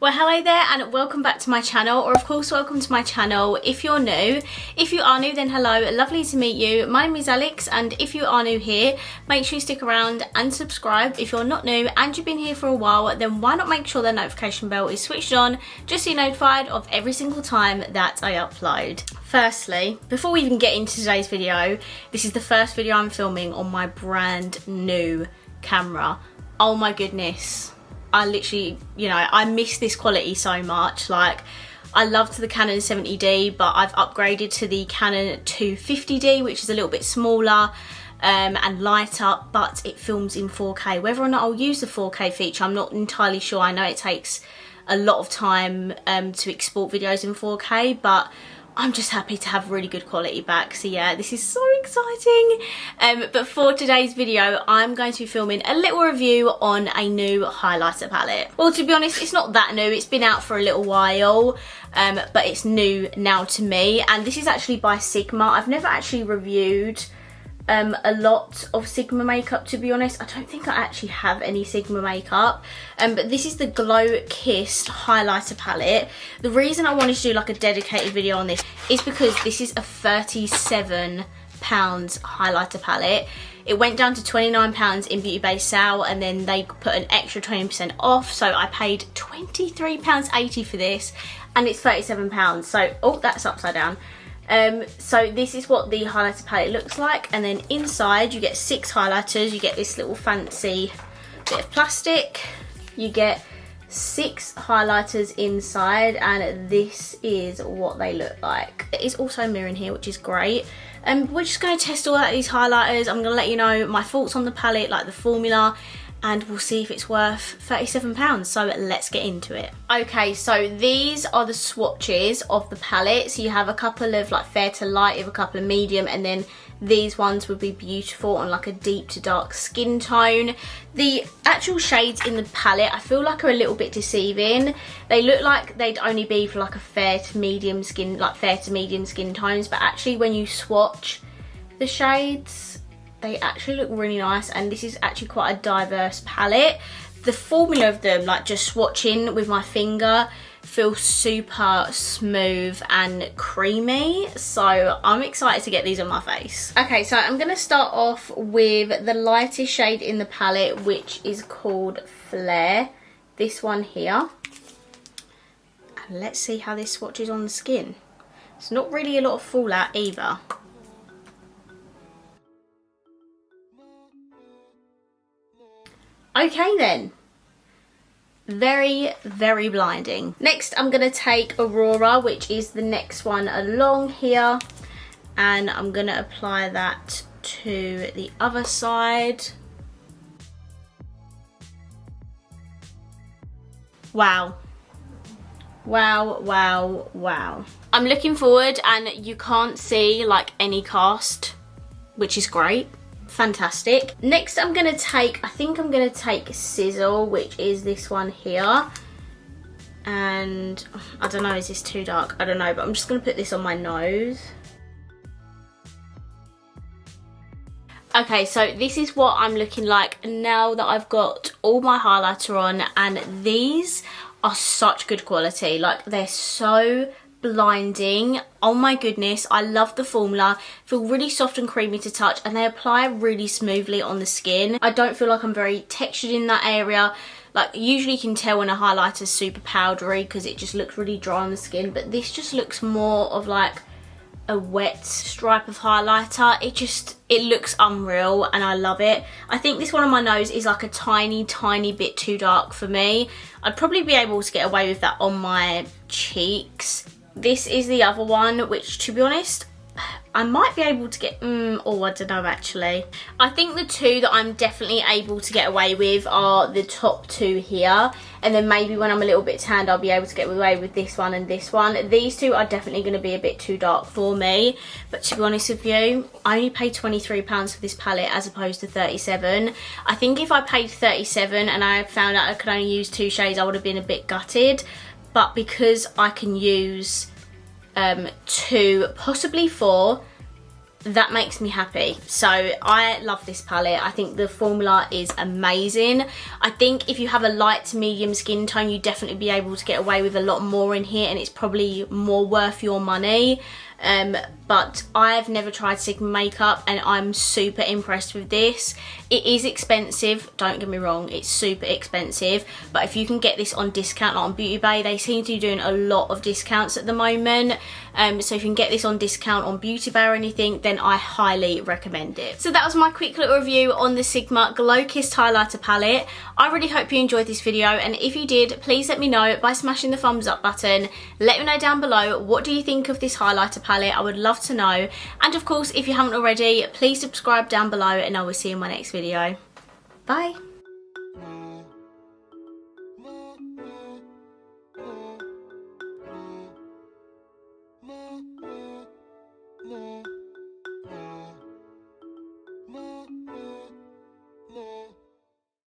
Well, hello there and welcome back to my channel, or of course welcome to my channel if you're new. If you are new, then hello, lovely to meet you. My name is Alex, and if you are new here, make sure you stick around and subscribe. If you're not new and you've been here for a while, then why not make sure the notification bell is switched on just so you're notified of every single time that I upload. Firstly, before we even get into today's video, this is the first video I'm filming on my brand new camera. Oh my goodness. I literally, you know, I miss this quality so much. Like, I loved the Canon 70D, but I've upgraded to the Canon 250D, which is a little bit smaller and lighter, but it films in 4K. Whether or not I'll use the 4K feature, I'm not entirely sure. I know it takes a lot of time to export videos in 4K, but I'm just happy to have really good quality back. So yeah, this is so exciting. But for today's video, I'm going to be filming a little review on a new highlighter palette. Well, to be honest, it's not that new. It's been out for a little while, but it's new now to me. And this is actually by Sigma. I've never actually reviewed a lot of Sigma makeup, to be honest. I don't think I actually have any Sigma makeup, but this is the Glow Kissed highlighter palette. The reason I wanted to do like a dedicated video on this is because this is a £37 highlighter palette. It went down to £29 in Beauty Bay sale, and then they put an extra 20% off, so I paid £23.80 for this, and it's £37. So, oh, that's upside down. So this is what the highlighter palette looks like, and then inside you get 6 highlighters. You get this little fancy bit of plastic, you get 6 highlighters inside, and this is what they look like. It is also a mirror in here, which is great. We're just going to test all out these highlighters. I'm going to let you know my thoughts on the palette, like the formula, and we'll see if it's worth £37. So let's get into it. Okay, so these are the swatches of the palette. So you have a couple of like fair to light, you have a couple of medium, and then these ones would be beautiful on like a deep to dark skin tone. The actual shades in the palette I feel like are a little bit deceiving. They look like they'd only be for like a fair to medium skin, like fair to medium skin tones, but actually when you swatch the shades, they actually look really nice, and this is actually quite a diverse palette. The formula of them, like just swatching with my finger, feels super smooth and creamy, so I'm excited to get these on my face. Okay, so I'm going to start off with the lightest shade in the palette, which is called Flare, this one here. And let's see how this swatches on the skin. It's not really a lot of fallout either. Okay then, very, very blinding. Next I'm going to take Aurora, which is the next one along here, and I'm going to apply that to the other side. Wow. Wow, wow, wow. I'm looking forward, and you can't see like any cast, which is great. Fantastic. Next I'm going to take, I think I'm going to take Sizzle, which is this one here. And I don't know, is this too dark? I don't know, but I'm just going to put this on my nose. Okay, so this is what I'm looking like now that I've got all my highlighter on, and these are such good quality. Like, they're so blinding. Oh my goodness, I love the formula. Feel really soft and creamy to touch, and they apply really smoothly on the skin. I don't feel like I'm very textured in that area. Like, usually you can tell when a highlighter is super powdery because it just looks really dry on the skin, but this just looks more of like a wet stripe of highlighter. It looks unreal, and I love it. I think this one on my nose is like a tiny bit too dark for me. I'd probably be able to get away with that on my cheeks. This is the other one, which, to be honest, I might be able to get, oh, I don't know actually. I think the two that I'm definitely able to get away with are the top two here, and then maybe when I'm a little bit tanned I'll be able to get away with this one and this one. These two are definitely going to be a bit too dark for me, but to be honest with you, I only paid £23 for this palette as opposed to 37. I think if I paid 37 and I found out I could only use 2 shades, I would have been a bit gutted. but because I can use 2, possibly 4, that makes me happy. So I love this palette. I think the formula is amazing. I think if you have a light to medium skin tone, you definitely be able to get away with a lot more in here, and it's probably more worth your money. But I've never tried Sigma makeup and I'm super impressed with this. It is expensive, don't get me wrong, it's super expensive, but if you can get this on discount, like on Beauty Bay, they seem to be doing a lot of discounts at the moment. So if you can get this on discount on Beauty Bay or anything, then I highly recommend it. So that was my quick little review on the Sigma Glow Kissed highlighter palette. I really hope you enjoyed this video, and if you did, please let me know by smashing the thumbs up button. Let me know down below, what do you think of this highlighter palette? I would love to know. And of course, if you haven't already, please subscribe down below, and I will see you in my next video. Bye. No.